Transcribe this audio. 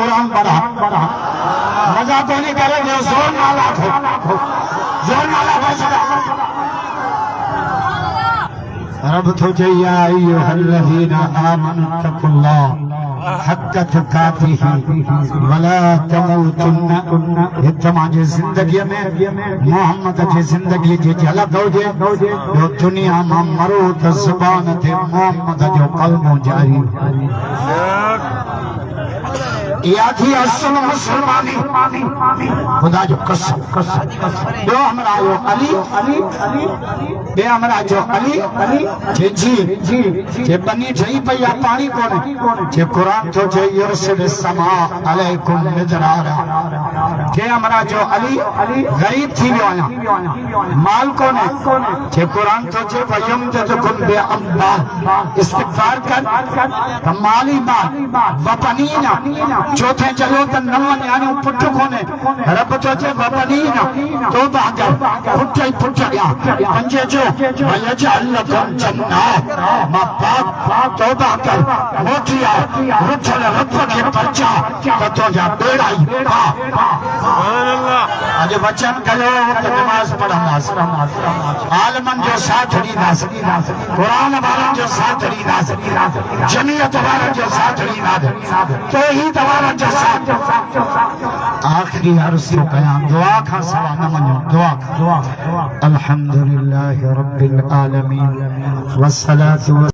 قرآن پڑھا مزہ تو نہیں کرے گے زور نالا تھو زور نالا بسرا رب تجھے یا ایوہ الذین آمنوا اتقوا اللہ حق تقاته ولا تموتن تمہاری زندگی میں محمد کی زندگی جی جھلک ہو جے جو دنیا میں مرو تو زبان تے محمد جو قلب جاری یا تھی اصل مسلمانی خدا جو قسم جو ہمارا جو علی بے ہمارا جو علی جی بنی جئی پہ یا پانی کونے جی قرآن تو جی یرسل السماء علیکم مدرارا جی ہمارا جو علی غریب تھی بھی آیا مال کونے جی قرآن تو جی ویمددکم بے امبال استغفار کر مالی مال وطنینا چوتھے چلو تو نون یعنی پٹھو کونے رب تو جے وطنینا تو باگر پٹھا ہی پٹھا گیا پنجے جو ویجعل لکم جنات ما پاک تو باگر موٹیا رچھل رب کے پرچا تو جا بیڑا ہی آج وچن کرو تو نماز پڑھا عالمن جو ساتھ ری ناس قرآن بارن جو ساتھ ری ناس جمعیت بارن جو ساتھ ری ناس توحید بارن جو ساتھ آخری عرض کو قیام دعا کھا سوا نمانیو دعا الحمدللہ رب العالمین والصلاة